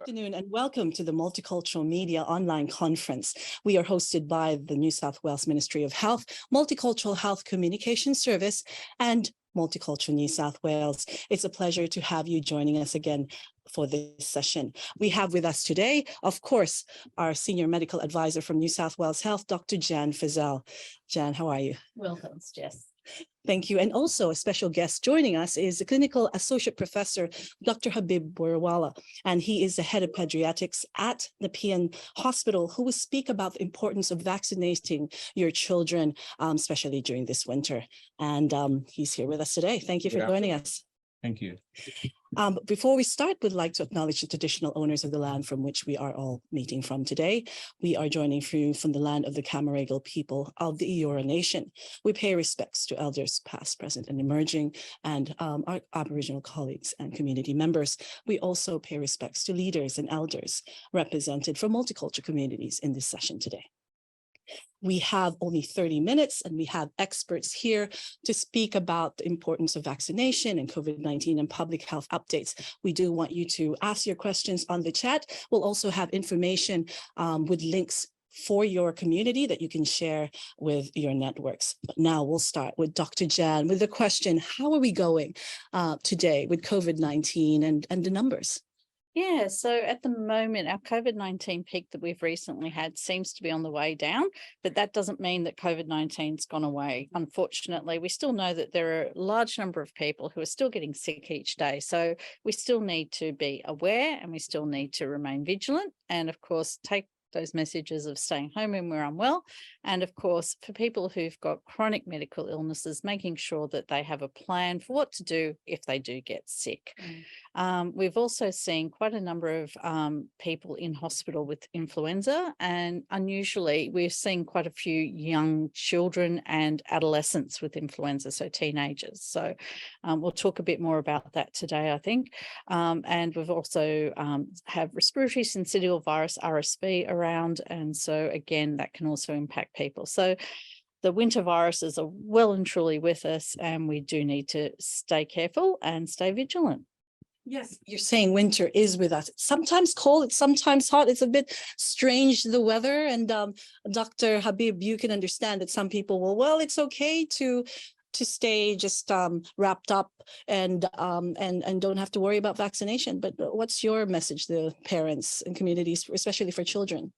afternoon and welcome to the Multicultural Media Online Conference. We are hosted by the New South Wales Ministry of Health, Multicultural Health Communication Service, and Multicultural New South Wales. It's a pleasure to have you joining us again for this session. We have with us today, of course, our Senior Medical Advisor from New South Wales Health, Dr. Jan Fizzell. Jan, how are you? Well, thanks, Jess. Thank you. And also a special guest joining us is the Clinical Associate Professor, Dr. Habib Bhurawala, and he is the head of Paediatrics at Nepean Hospital, who will speak about the importance of vaccinating your children, especially during this winter. And he's here with us today. Thank you for joining us. Thank you. Before we start, we'd like to acknowledge the traditional owners of the land from which we are all meeting from today. We are joining you from the land of the Camaragal people of the Eora Nation. We pay respects to elders past, present, and emerging, and our Aboriginal colleagues and community members. We also pay respects to leaders and elders represented from multicultural communities in this session today. We have only 30 minutes and we have experts here to speak about the importance of vaccination and COVID-19 and public health updates. We do want you to ask your questions on the chat. We'll also have information with links for your community that you can share with your networks. But now we'll start with Dr. Jan with the question, how are we going today with COVID-19 and the numbers? Yeah, so at the moment, our COVID-19 peak that we've recently had seems to be on the way down, but that doesn't mean that COVID-19's gone away. Unfortunately, we still know that there are a large number of people who are still getting sick each day. So we still need to be aware and we still need to remain vigilant and, of course, take those messages of staying home when we're unwell. And of course, for people who've got chronic medical illnesses, making sure that they have a plan for what to do if they do get sick. We've also seen quite a number of people in hospital with influenza, and unusually we're seeing quite a few young children and adolescents with influenza, so teenagers. So we'll talk a bit more about that today, I think. And we've also have respiratory syncytial virus, RSV, around, and so again that can also impact people. So the winter viruses are well and truly with us, and we do need to stay careful and stay vigilant. Yes, you're saying winter is with us. It's sometimes cold, it's sometimes hot. It's a bit strange, the weather. And Dr. Habib, you can understand that some people will, well, it's okay to stay just wrapped up and don't have to worry about vaccination. But what's your message to parents and communities, especially for children?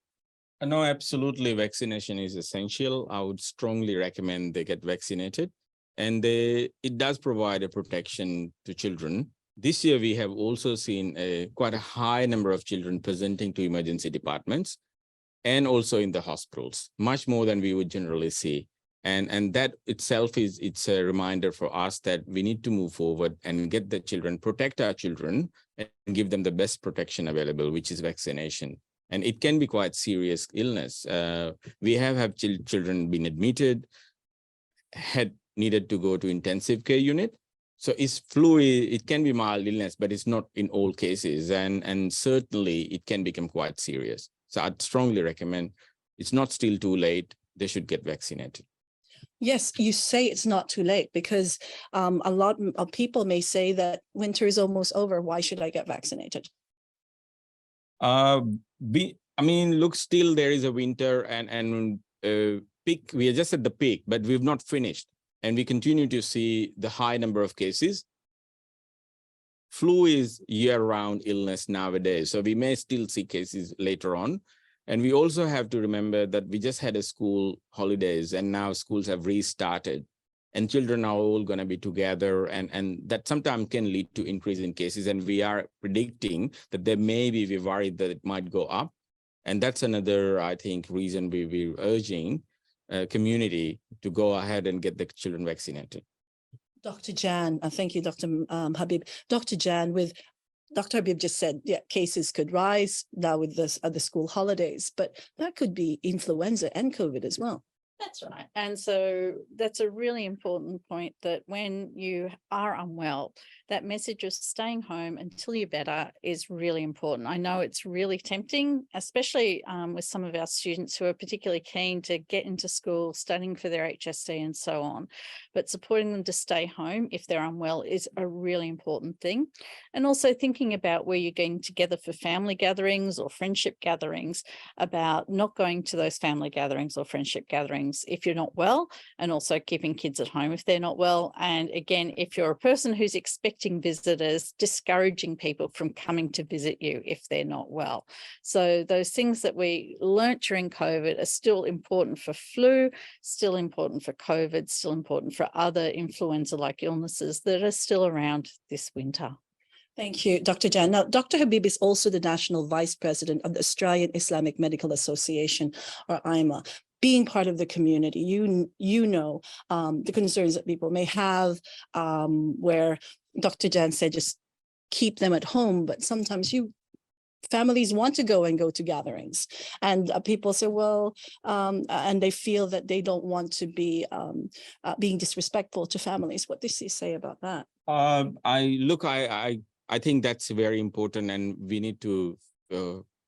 No, absolutely. Vaccination is essential. I would strongly recommend they get vaccinated, and it does provide a protection to children. This year, we have also seen quite a high number of children presenting to emergency departments and also in the hospitals, much more than we would generally see. And that itself it's a reminder for us that we need to move forward and get the children, protect our children, and give them the best protection available, which is vaccination. And it can be quite serious illness. We have children been admitted, had needed to go to intensive care unit. So it's flu, it can be mild illness, but it's not in all cases. And certainly it can become quite serious. So I'd strongly recommend it's not still too late. They should get vaccinated. Yes, you say it's not too late because a lot of people may say that winter is almost over. Why should I get vaccinated? Look, still there is a winter and peak. We are just at the peak, but we've not finished. And we continue to see the high number of cases. Flu is year-round illness nowadays, so we may still see cases later on. And we also have to remember that we just had a school holidays and now schools have restarted and children are all going to be together, and that sometimes can lead to increase in cases. And we are predicting that there may be, we're worried that it might go up. And that's another, I think, reason we're urging community to go ahead and get the children vaccinated. Dr. Jan, thank you, Dr. Habib. Dr. Jan, with Dr. Habib just said, yeah, cases could rise now with the school holidays, but that could be influenza and COVID as well. That's right. And so that's a really important point, that when you are unwell, that message of staying home until you're better is really important. I know it's really tempting, especially with some of our students who are particularly keen to get into school, studying for their HSC and so on. But supporting them to stay home if they're unwell is a really important thing. And also thinking about where you're getting together for family gatherings or friendship gatherings, about not going to those family gatherings or friendship gatherings if you're not well, and also keeping kids at home if they're not well. And again, if you're a person who's expecting visitors, discouraging people from coming to visit you if they're not well. So those things that we learnt during COVID are still important for flu, still important for COVID, still important for other influenza-like illnesses that are still around this winter. Thank you, Dr. Jan. Now, Dr. Habib is also the National Vice President of the Australian Islamic Medical Association, or IMA. Being part of the community, you know the concerns that people may have, where Dr. Jan said just keep them at home, but sometimes families want to go to gatherings, and people say, well, and they feel that they don't want to be being disrespectful to families. What does he say about that? I think that's very important, and we need to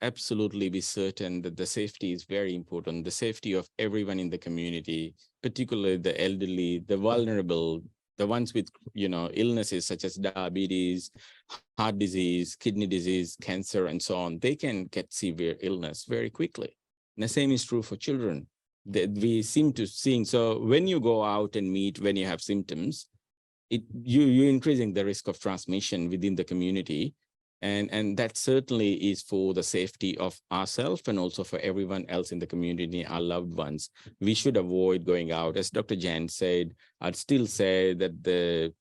absolutely be certain that the safety is very important. The safety of everyone in the community, particularly the elderly, the vulnerable, the ones with, illnesses such as diabetes, heart disease, kidney disease, cancer, and so on. They can get severe illness very quickly. And the same is true for children. We seem to seeing. So when you go out and meet, when you have symptoms, you're increasing the risk of transmission within the community. And that certainly is for the safety of ourselves and also for everyone else in the community, our loved ones. We should avoid going out. As Dr. Jan said, I'd still say that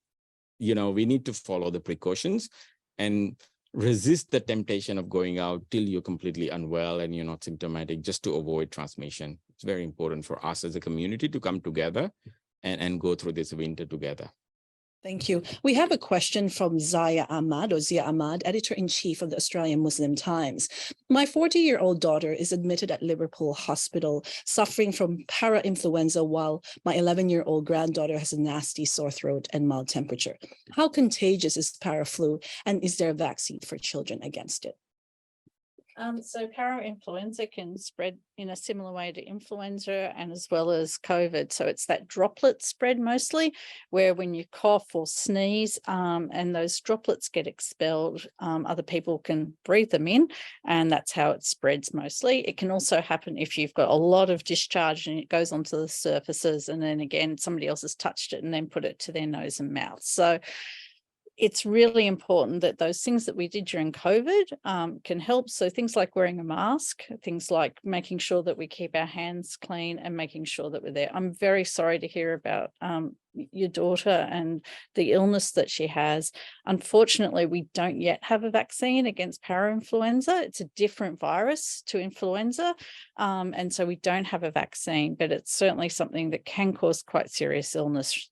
we need to follow the precautions and resist the temptation of going out till you're completely unwell and you're not symptomatic, just to avoid transmission. It's very important for us as a community to come together and go through this winter together. Thank you. We have a question from Zia Ahmad, editor-in-chief of the Australian Muslim Times. My 40-year-old daughter is admitted at Liverpool Hospital suffering from para-influenza, while my 11-year-old granddaughter has a nasty sore throat and mild temperature. How contagious is para-flu, and is there a vaccine for children against it? So para-influenza can spread in a similar way to influenza and as well as COVID. So it's that droplet spread mostly, where when you cough or sneeze and those droplets get expelled, other people can breathe them in, and that's how it spreads mostly. It can also happen if you've got a lot of discharge and it goes onto the surfaces, and then again, somebody else has touched it and then put it to their nose and mouth. So it's really important that those things that we did during COVID can help. So things like wearing a mask, things like making sure that we keep our hands clean and making sure that we're there. I'm very sorry to hear about your daughter and the illness that she has. Unfortunately, we don't yet have a vaccine against para-influenza. It's a different virus to influenza. And so we don't have a vaccine, but it's certainly something that can cause quite serious illness.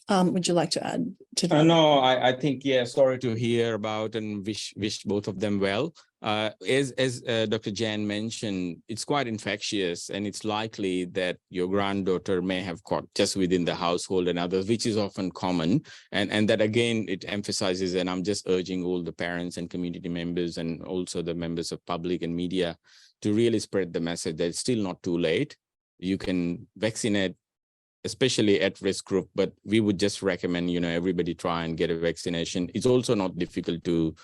Would you like to add to that? No, I think, yeah, sorry to hear about, and wish both of them well. As Dr. Jan mentioned, it's quite infectious, and it's likely that your granddaughter may have caught just within the household and others, which is often common. And that, again, it emphasizes, and I'm just urging all the parents and community members and also the members of public and media to really spread the message that it's still not too late. You can vaccinate, especially at-risk group, but we would just recommend, everybody try and get a vaccination. It's also not difficult to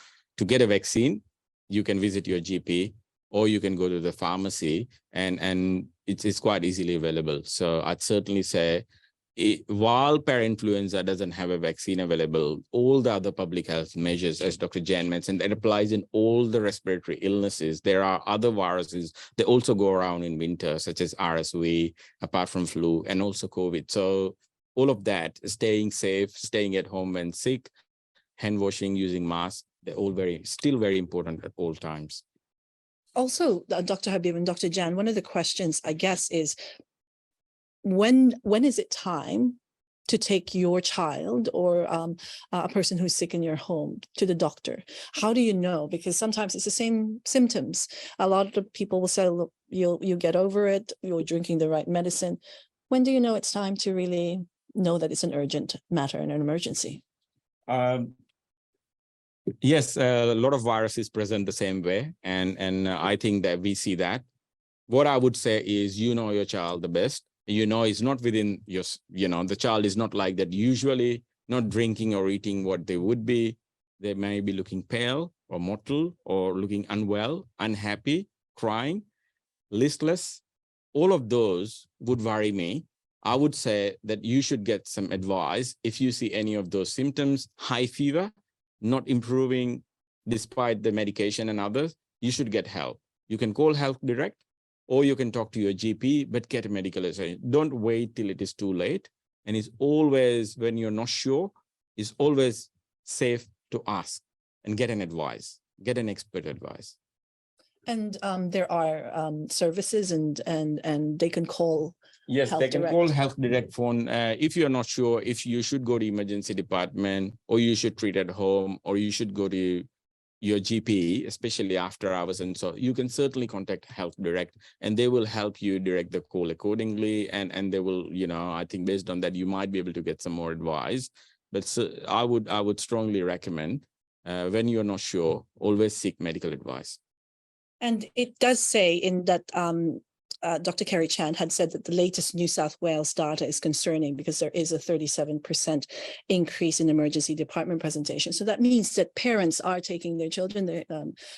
get a vaccine. You can visit your GP, or you can go to the pharmacy, and it's quite easily available. So I'd certainly say, while para-influenza doesn't have a vaccine available, all the other public health measures, as Dr. Jan mentioned, that applies in all the respiratory illnesses. There are other viruses that also go around in winter, such as RSV, apart from flu, and also COVID. So all of that, staying safe, staying at home when sick, hand washing, using masks, they're all still very important at all times. Also, Dr. Habib and Dr. Jan, one of the questions, I guess, is when is it time to take your child or a person who's sick in your home to the doctor? How do you know? Because sometimes it's the same symptoms. A lot of the people will say, look, you'll get over it, you're drinking the right medicine. When do you know it's time to really know that it's an urgent matter and an emergency? Yes, a lot of viruses present the same way. And I think that we see that. What I would say is, you know your child the best. You know, it's not within your, the child is not like that, usually not drinking or eating what they would be. They may be looking pale or mottled or looking unwell, unhappy, crying, listless. All of those would worry me. I would say that you should get some advice if you see any of those symptoms, high fever, not improving despite the medication and others, you should get help. You can call Health Direct or you can talk to your GP, but get a medical assessment. Don't wait till it is too late. And it's always, when you're not sure, it's always safe to ask and get an advice, get an expert advice. And there are services and they can call. Yes, Health they can Direct. call Health Direct phone. If you're not sure if you should go to emergency department or you should treat at home or you should go to your GP, especially after hours. And so you can certainly contact Health Direct and they will help you direct the call accordingly. And they will, I think based on that, you might be able to get some more advice. But so I would strongly recommend when you're not sure, always seek medical advice. And it does say in that Dr. Kerry Chan had said that the latest New South Wales data is concerning because there is a 37% increase in emergency department presentation. So that means that parents are taking their children, they're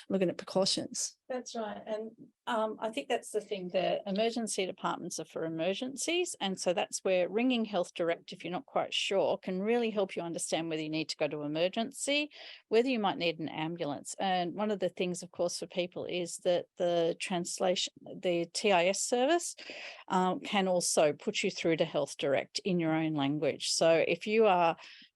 looking at precautions. That's right. And I think that's the thing. The emergency departments are for emergencies. And so that's where ringing Health Direct, if you're not quite sure, can really help you understand whether you need to go to emergency, whether you might need an ambulance. And one of the things, of course, for people is that the translation, the TIS service can also put you through to Health Direct in your own language. So if you are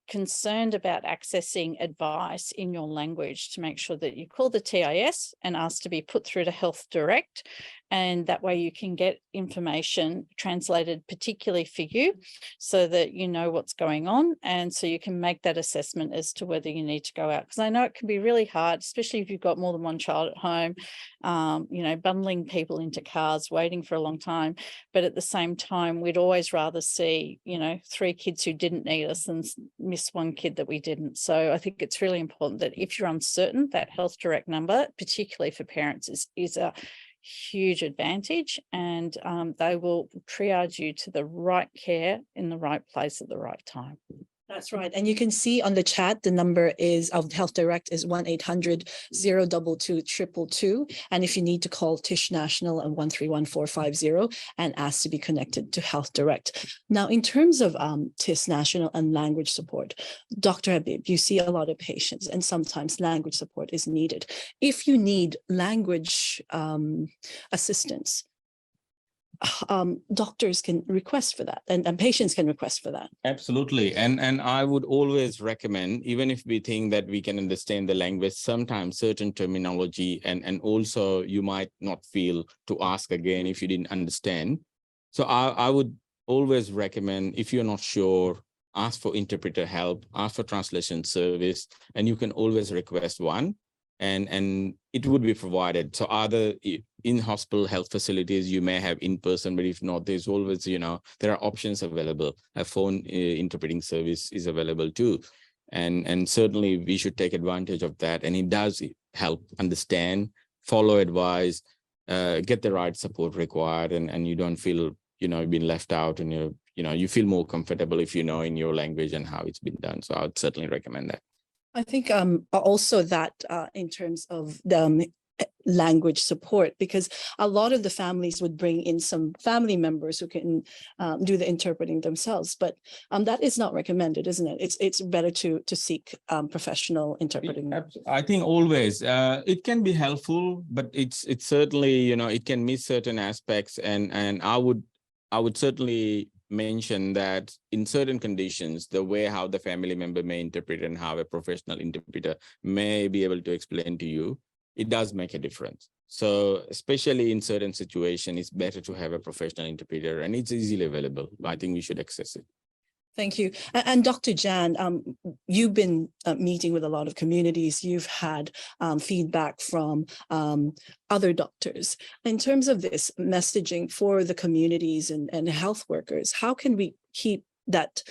concerned about accessing advice in your language, to make sure that you call the TIS and ask to be put through to Health Direct. And that way you can get information translated particularly for you so that you know what's going on. And so you can make that assessment as to whether you need to go out. Because I know it can be really hard, especially if you've got more than one child at home, bundling people into cars, waiting for a long time. But at the same time, we'd always rather see, 3 kids who didn't need us than miss 1 kid that we didn't. So I think it's really important that if you're uncertain, that Health Direct number, particularly for parents, is a huge advantage, and they will triage you to the right care in the right place at the right time. That's right. And you can see on the chat, the number is of Health Direct is 1-800-022-222. And if you need to call Tish National and 131450 and ask to be connected to Health Direct. Now, in terms of TIS National and language support, Dr. Habib, you see a lot of patients and sometimes language support is needed. If you need language assistance, doctors can request for that and patients can request for that. Absolutely. And I would always recommend, even if we think that we can understand the language, sometimes certain terminology and also you might not feel to ask again if you didn't understand. So I would always recommend, if you're not sure, ask for interpreter help, ask for translation service, and you can always request one. And it would be provided. So either in hospital health facilities, you may have in person, but if not, there's always, there are options available. A phone interpreting service is available too. And certainly we should take advantage of that. And it does help understand, follow advice, get the right support required, and you don't feel, being left out, and you feel more comfortable if you know in your language and how it's been done. So I would certainly recommend that. I think also that in terms of the language support, because a lot of the families would bring in some family members who can do the interpreting themselves, but that is not recommended, isn't it? It's better to seek professional interpreting. I think always it can be helpful, but it's certainly, it can miss certain aspects, and I would certainly mention that in certain conditions, the way how the family member may interpret and how a professional interpreter may be able to explain to you, it does make a difference. So especially in certain situations, it's better to have a professional interpreter, and it's easily available. I think we should access it. Thank you. And Dr. Jan, you've been meeting with a lot of communities. You've had feedback from other doctors. In terms of this messaging for the communities and health workers, how can we keep that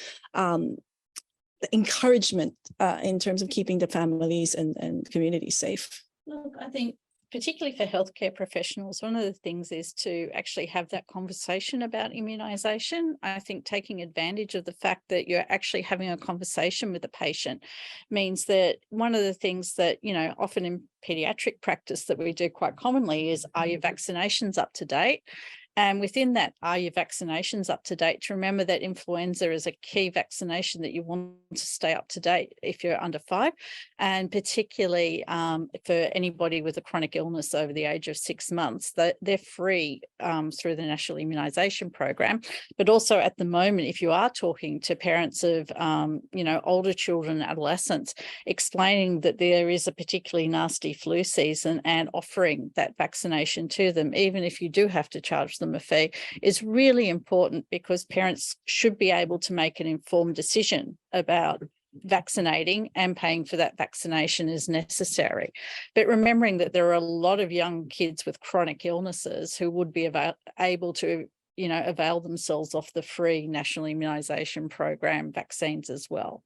encouragement in terms of keeping the families and communities safe? Look, I think particularly for healthcare professionals, one of the things is to actually have that conversation about immunisation. I think taking advantage of the fact that you're actually having a conversation with the patient means that one of the things that, you know, often in paediatric practice that we do quite commonly is, are your vaccinations up to date? And within that, are your vaccinations up to date? To remember that influenza is a key vaccination that you want to stay up to date if you're under 5, and particularly for anybody with a chronic illness over the age of 6 months, that they're free through the National Immunisation Program. But also at the moment, if you are talking to parents of, you know, older children, adolescents, explaining that there is a particularly nasty flu season and offering that vaccination to them, even if you do have to charge them a fee, is really important, because parents should be able to make an informed decision about vaccinating and paying for that vaccination as necessary. But remembering that there are a lot of young kids with chronic illnesses who would be able to, you know, avail themselves of the free National Immunisation Program vaccines as well.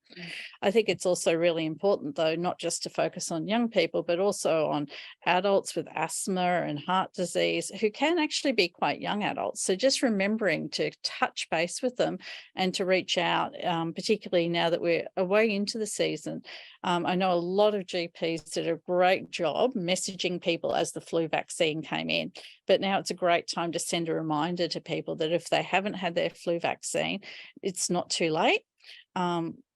I think it's also really important, though, not just to focus on young people, but also on adults with asthma and heart disease who can actually be quite young adults. So just remembering to touch base with them and to reach out, particularly now that we're away into the season. I know a lot of GPs did a great job messaging people as the flu vaccine came in, but now it's a great time to send a reminder to people that if they haven't had their flu vaccine, it's not too late.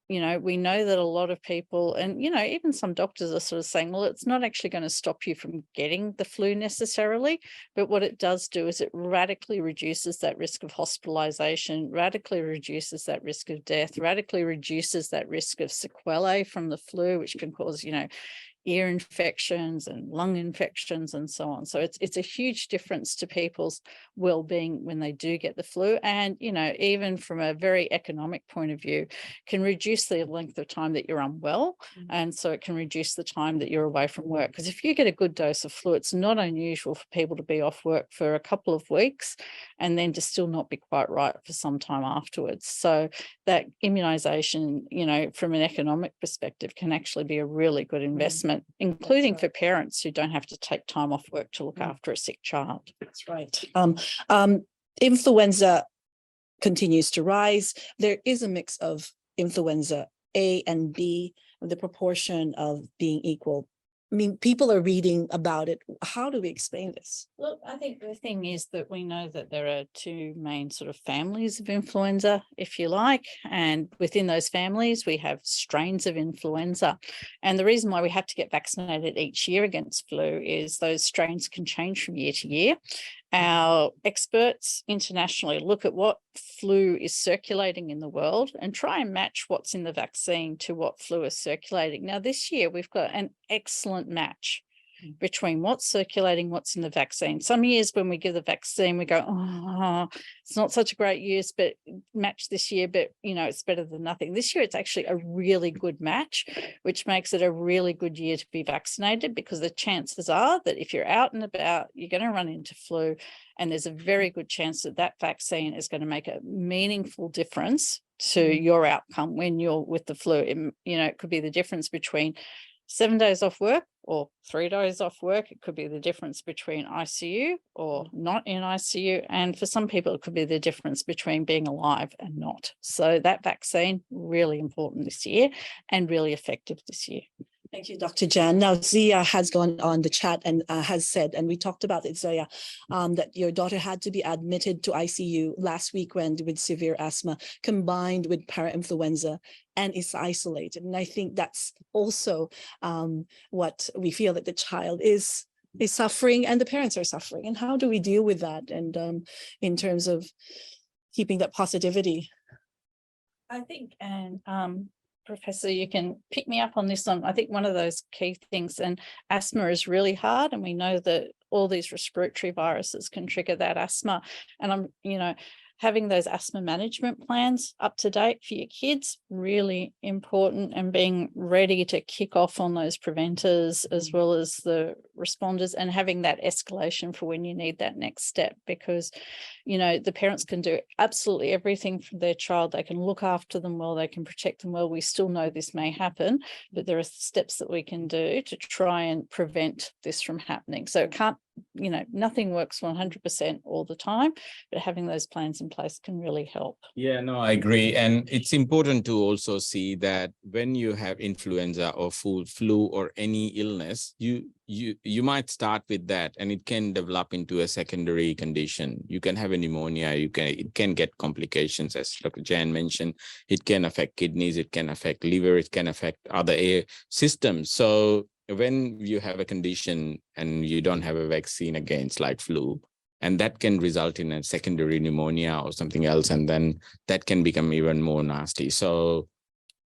You know, we know that a lot of people, and, you know, even some doctors are sort of saying, well, it's not actually going to stop you from getting the flu necessarily, but what it does do is it radically reduces that risk of hospitalization, radically reduces that risk of death, radically reduces that risk of sequelae from the flu, which can cause, you know, ear infections and lung infections and so on. So it's a huge difference to people's well-being when they do get the flu. And, you know, even from a very economic point of view, can reduce the length of time that you're unwell. And so it can reduce the time that you're away from work. Because if you get a good dose of flu, it's not unusual for people to be off work for a couple of weeks and then to still not be quite right for some time afterwards. So that immunisation, you know, from an economic perspective, can actually be a really good investment, including for parents who don't have to take time off work to look after a sick child. That's right. Influenza continues to rise. There is a mix of influenza A and B, the proportion of being equal. I mean, people are reading about it. How do we explain this? Look, I think the thing is that we know that there are two main sort of families of influenza, if you like, and within those families, we have strains of influenza. And the reason why we have to get vaccinated each year against flu is those strains can change from year to year. Our experts internationally look at what flu is circulating in the world and try and match what's in the vaccine to what flu is circulating. Now, this year, we've got an excellent match between what's circulating, what's in the vaccine. Some years when we give the vaccine, we go, oh, it's not such a great use, but match this year, but, you know, it's better than nothing. This year, it's actually a really good match, which makes it a really good year to be vaccinated, because the chances are that if you're out and about, you're going to run into flu, and there's a very good chance that that vaccine is going to make a meaningful difference to your outcome when you're with the flu. You know, it could be the difference between 7 days off work or 3 days off work. It could be the difference between ICU or not in ICU. And for some people, it could be the difference between being alive and not. So that vaccine, really important this year and really effective this year. Thank you, Dr. Jan. Now, Zia has gone on the chat and has said, and we talked about it, Zia, that your daughter had to be admitted to ICU last weekend with severe asthma combined with parainfluenza and is isolated. And I think that's also what we feel, that the child is suffering and the parents are suffering. And how do we deal with that? And in terms of keeping that positivity? I think, and Professor, you can pick me up on this one. I think one of those key things, and asthma is really hard, and we know that all these respiratory viruses can trigger that asthma. And I'm, you know, having those asthma management plans up to date for your kids, really important, and being ready to kick off on those preventers as well as the responders, and having that escalation for when you need that next step, because, you know, the parents can do absolutely everything for their child. They can look after them well, they can protect them well. We still know this may happen, but there are steps that we can do to try and prevent this from happening. So it can't, you know, nothing works 100% all the time, but having those plans in place can really help. Yeah, no, I agree. And it's important to also see that when you have influenza or flu or any illness, you might start with that and it can develop into a secondary condition. You can have a pneumonia, it can get complications, as Dr. Jan mentioned. It can affect kidneys, it can affect liver, it can affect other air systems. So when you have a condition and you don't have a vaccine against, like flu, and that can result in a secondary pneumonia or something else, and then that can become even more nasty. So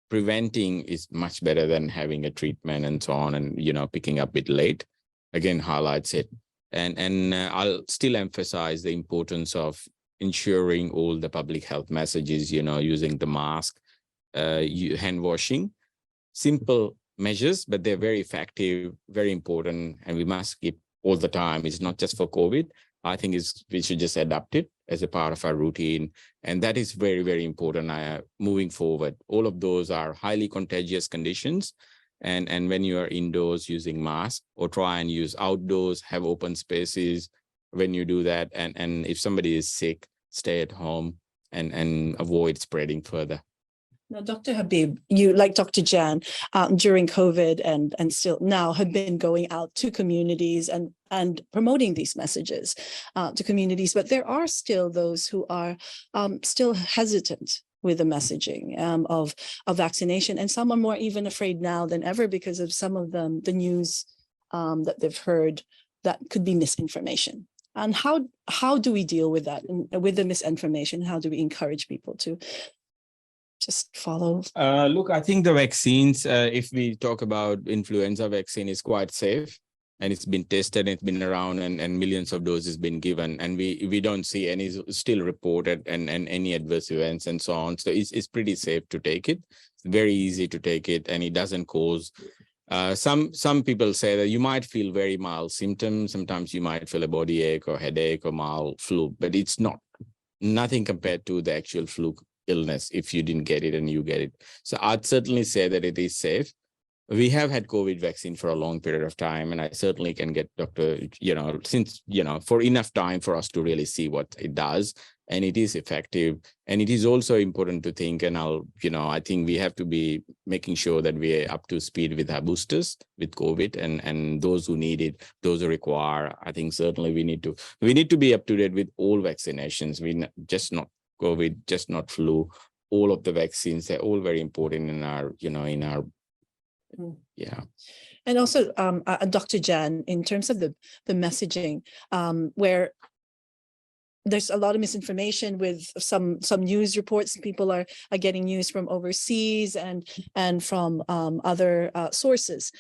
preventing is much better than having a treatment and so on, and, you know, picking up it late, again, highlights it. And I'll still emphasize the importance of ensuring all the public health messages, you know, using the mask, hand washing, simple measures, but they're very effective, very important, and we must keep all the time. It's not just for COVID. I think we should just adapt it as a part of our routine. And that is very, very important moving forward. All of those are highly contagious conditions. And when you are indoors, using masks, or try and use outdoors, have open spaces when you do that. And if somebody is sick, stay at home and avoid spreading further. Now, Dr. Habib, you, like Dr. Jan, during COVID and still now, have been going out to communities and promoting these messages to communities, but there are still those who are still hesitant with the messaging of vaccination, and some are more even afraid now than ever because of some of the news that they've heard that could be misinformation. And how do we deal with that, and with the misinformation? How do we encourage people to just follow? Look, I think the vaccines, if we talk about influenza vaccine, is quite safe, and it's been tested, and it's been around, and millions of doses been given, and we don't see any still reported and any adverse events and so on. So it's pretty safe to take it. It's very easy to take it, and it doesn't cause some people say that you might feel very mild symptoms. Sometimes you might feel a body ache or headache or mild flu, but it's nothing compared to the actual flu illness if you didn't get it and you get it. So I'd certainly say that it is safe. We have had COVID vaccine for a long period of time, and I certainly can get for enough time for us to really see what it does, and it is effective. And it is also important to think, and I think we have to be making sure that we are up to speed with our boosters with COVID, and those who need it, those who require. I think certainly we need to be up to date with all vaccinations. Just not COVID, just not flu, all of the vaccines. They're all very important in our, yeah. And also, Dr. Jan, in terms of the messaging, where there's a lot of misinformation with some news reports, people are getting news from overseas and from other sources.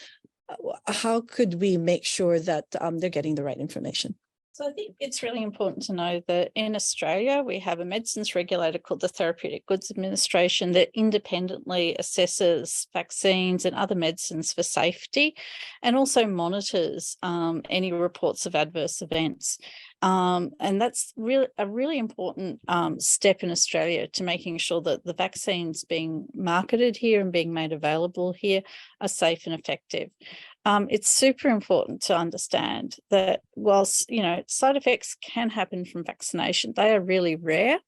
How could we make sure that they're getting the right information? So I think it's really important to know that in Australia, we have a medicines regulator called the Therapeutic Goods Administration that independently assesses vaccines and other medicines for safety, and also monitors any reports of adverse events. And that's a really important step in Australia to making sure that the vaccines being marketed here and being made available here are safe and effective. It's super important to understand that whilst, side effects can happen from vaccination, they are really rare,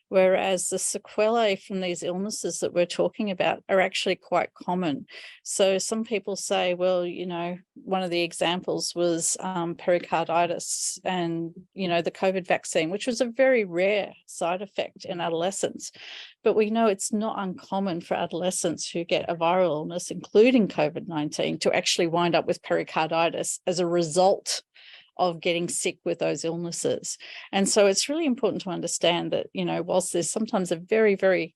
whereas the sequelae from these illnesses that we're talking about are actually quite common. So some people say, well, one of the examples was pericarditis and, the COVID vaccine, which was a very rare side effect in adolescents. But we know it's not uncommon for adolescents who get a viral illness, including COVID-19, to actually wind up with pericarditis as a result of getting sick with those illnesses. And so it's really important to understand that, whilst there's sometimes a very, very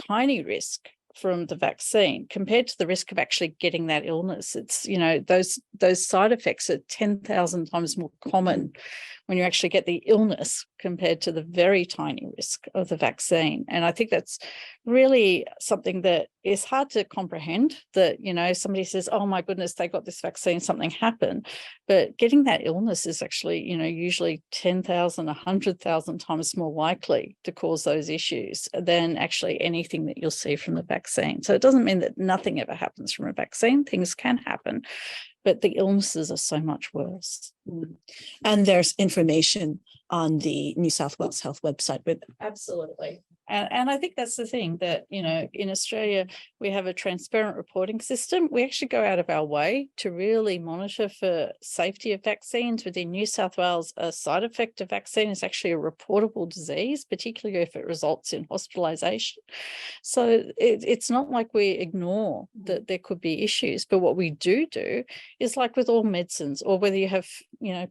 tiny risk from the vaccine compared to the risk of actually getting that illness. It's, those side effects are 10,000 times more common when you actually get the illness compared to the very tiny risk of the vaccine. And I think that's really something that is hard to comprehend, that, somebody says, oh my goodness, they got this vaccine, something happened. But getting that illness is actually, usually 10,000, 100,000 times more likely to cause those issues than actually anything that you'll see from the vaccine. So it doesn't mean that nothing ever happens from a vaccine. Things can happen, but the illnesses are so much worse. And there's information on the New South Wales Health website with. Absolutely. And I think that's the thing that, in Australia, we have a transparent reporting system. We actually go out of our way to really monitor for safety of vaccines. Within New South Wales, a side effect of vaccine is actually a reportable disease, particularly if it results in hospitalisation. So it's not like we ignore that there could be issues, but what we do is, like with all medicines, or whether you have,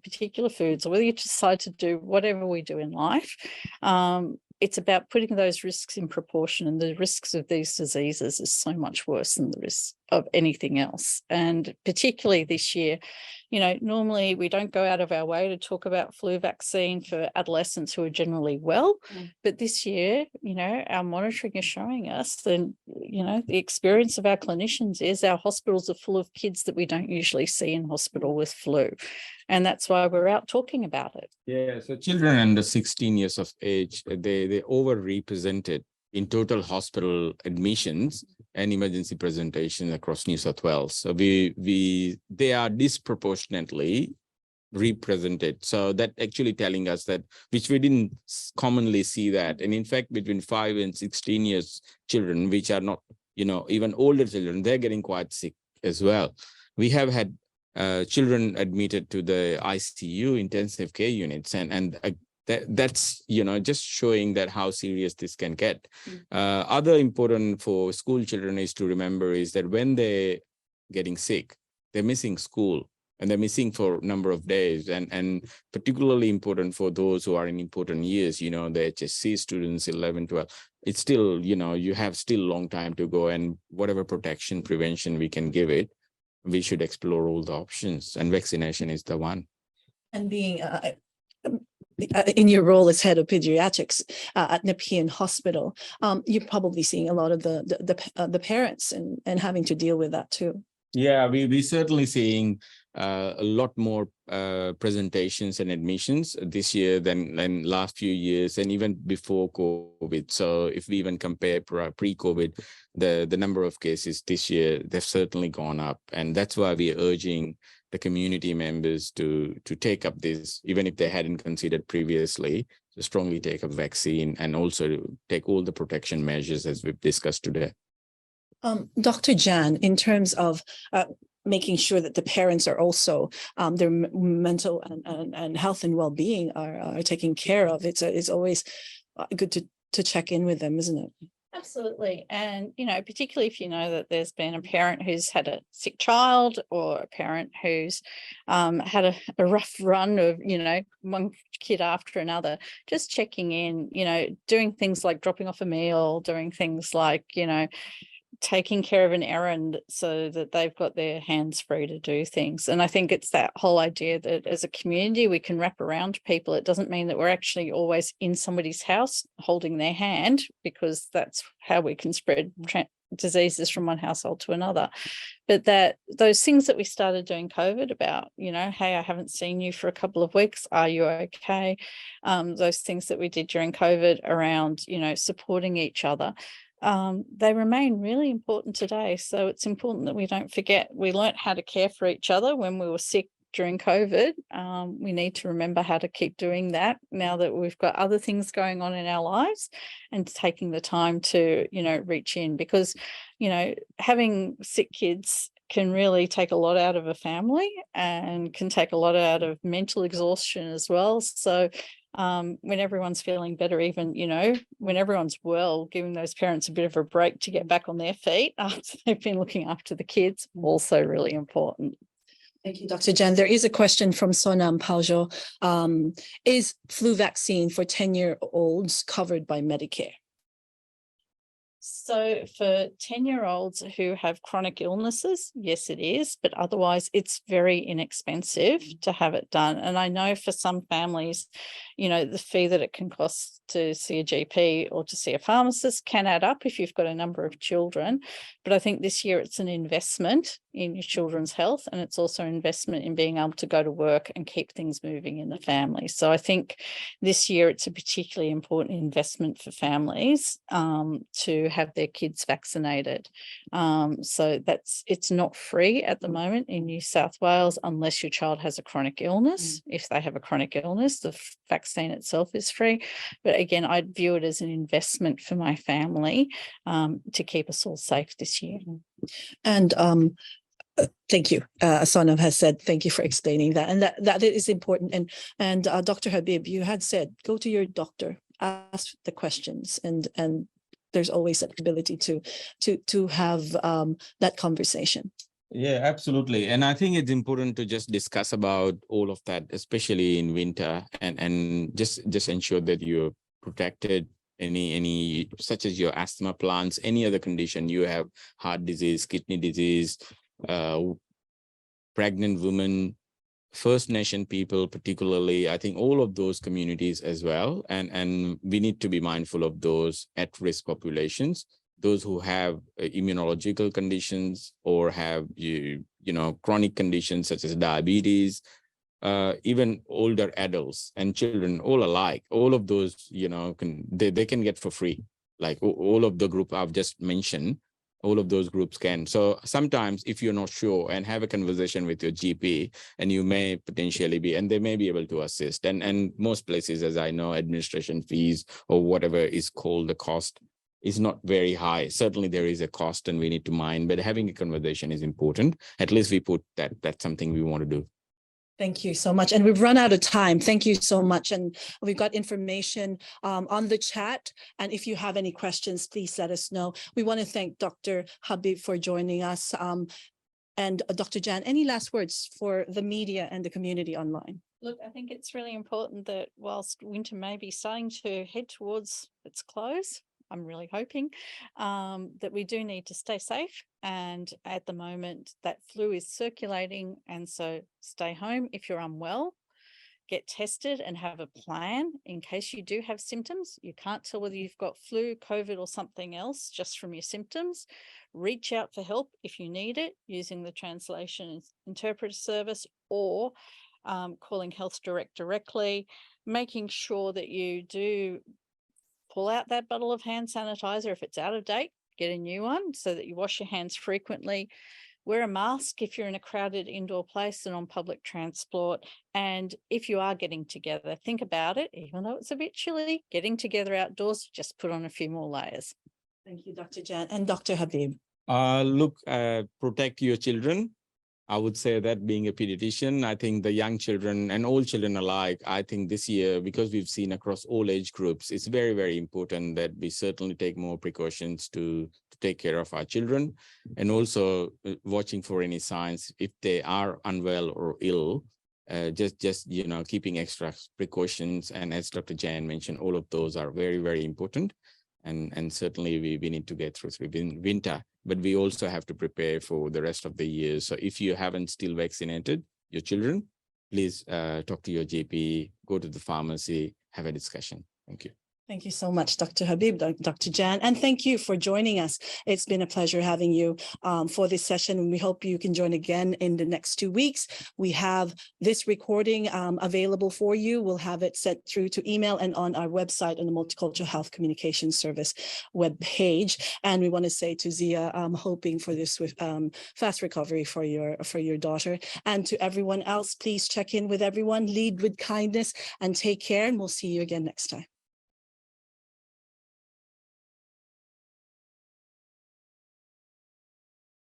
particular foods, or whether you decide to do whatever we do in life, it's about putting those risks in proportion, and the risks of these diseases is so much worse than the risks of anything else. And particularly this year, normally we don't go out of our way to talk about flu vaccine for adolescents who are generally well. But this year, our monitoring is showing us, and, the experience of our clinicians is our hospitals are full of kids that we don't usually see in hospital with flu. And that's why we're out talking about it. Yeah, so children under 16 years of age, they overrepresented in total hospital admissions and emergency presentation across New South Wales. So they are disproportionately represented. So that actually telling us that, which we didn't commonly see that. And in fact, between 5 and 16 years children, which are not, even older children, they're getting quite sick as well. We have had children admitted to the ICU, intensive care units, and that's just showing that how serious this can get. Other important for school children is to remember is that when they're getting sick, they're missing school, and they're missing for a number of days, and particularly important for those who are in important years, the HSC students, 11, 12, it's still, you have still a long time to go, and whatever protection, prevention we can give it, we should explore all the options, and vaccination is the one. And being in your role as head of pediatrics at Nepean Hospital, you're probably seeing a lot of the parents and having to deal with that too. Yeah, we're certainly seeing a lot more presentations and admissions this year than last few years, and even before COVID. So if we even compare pre-COVID, the number of cases this year, they've certainly gone up. And that's why we're urging the community members to take up this, even if they hadn't considered previously, to strongly take up vaccine, and also to take all the protection measures as we've discussed today. Dr. Jan, in terms of making sure that the parents are also their mental and health and well-being are taken care of, it's always good to check in with them, isn't it? Absolutely. And, particularly if you know that there's been a parent who's had a sick child, or a parent who's had a rough run of, one kid after another, just checking in, doing things like dropping off a meal, doing things like, taking care of an errand so that they've got their hands free to do things. And I think it's that whole idea that as a community, we can wrap around people. It doesn't mean that we're actually always in somebody's house holding their hand, because that's how we can spread diseases from one household to another. But that those things that we started doing COVID about, hey, I haven't seen you for a couple of weeks, are you okay? Those things that we did during COVID around, supporting each other, they remain really important today. So it's important that we don't forget. We learnt how to care for each other when we were sick during COVID. We need to remember how to keep doing that now that we've got other things going on in our lives, and taking the time to, reach in, because, having sick kids can really take a lot out of a family, and can take a lot out of mental exhaustion as well. So when everyone's feeling better, even, when everyone's well, giving those parents a bit of a break to get back on their feet after they've been looking after the kids, also really important. Thank you, Dr. Jan. There is a question from Sonam Paujo. Is flu vaccine for 10-year-olds covered by Medicare? So for 10-year-olds who have chronic illnesses, yes, it is, but otherwise it's very inexpensive to have it done. And I know for some families, you know, the fee that it can cost to see a GP or to see a pharmacist can add up if you've got a number of children. But I think this year it's an investment in your children's health, and it's also an investment in being able to go to work and keep things moving in the family. So I think this year it's a particularly important investment for families to have their kids vaccinated. So it's not free at the moment in New South Wales unless your child has a chronic illness. If they have a chronic illness, the vaccine itself is free. But again, I'd view it as an investment for my family to keep us all safe this year. And thank you. Asana has said, thank you for explaining that. And that is important. And Dr. Habib, you had said, go to your doctor, ask the questions, and there's always that ability to have that conversation. Yeah, absolutely. And I think it's important to just discuss about all of that, especially in winter, and just ensure that you're protected. Any such as your asthma plants, any other condition you have, heart disease, kidney disease, pregnant women, First Nation people, particularly, I think all of those communities as well. And we need to be mindful of those at-risk populations, those who have immunological conditions or have, chronic conditions such as diabetes, even older adults and children, all alike. All of those, they can get for free. Like all of the group I've just mentioned, all of those groups can. So sometimes if you're not sure, and have a conversation with your GP, and you may potentially be, and they may be able to assist. And most places, as I know, administration fees or whatever is called the cost is not very high. Certainly there is a cost and we need to mind, but having a conversation is important. At least we put that's something we want to do. Thank you so much. And we've run out of time. Thank you so much. And we've got information on the chat. And if you have any questions, please let us know. We want to thank Dr. Habib for joining us. And Dr. Jan, any last words for the media and the community online? Look, I think it's really important that whilst winter may be starting to head towards its close, I'm really hoping that we do need to stay safe. And at the moment, that flu is circulating. And so stay home if you're unwell, get tested and have a plan in case you do have symptoms. You can't tell whether you've got flu, COVID or something else just from your symptoms. Reach out for help if you need it using the translation interpreter service or calling Health Direct directly, making sure that you do pull out that bottle of hand sanitizer. If it's out of date, get a new one so that you wash your hands frequently. Wear a mask if you're in a crowded indoor place and on public transport. And if you are getting together, think about it, even though it's a bit chilly, getting together outdoors, just put on a few more layers. Thank you, Dr. Jan. And Dr. Habib. Protect your children. I would say that being a pediatrician, I think the young children and old children alike, I think this year, because we've seen across all age groups, it's very, very important that we certainly take more precautions to take care of our children, and also watching for any signs if they are unwell or ill, just keeping extra precautions. And as Dr. Jan mentioned, all of those are very, very important. And certainly we need to get through winter, but we also have to prepare for the rest of the year. So if you haven't still vaccinated your children, please talk to your GP, go to the pharmacy, have a discussion. Thank you. Thank you so much, Dr. Habib, Dr. Jan, and thank you for joining us. It's been a pleasure having you for this session, and we hope you can join again in the next 2 weeks. We have this recording available for you. We'll have it sent through to email and on our website on the Multicultural Health Communication Service webpage. And we want to say to Zia, I'm hoping for this fast recovery for your daughter. And to everyone else, please check in with everyone, lead with kindness, and take care. And we'll see you again next time.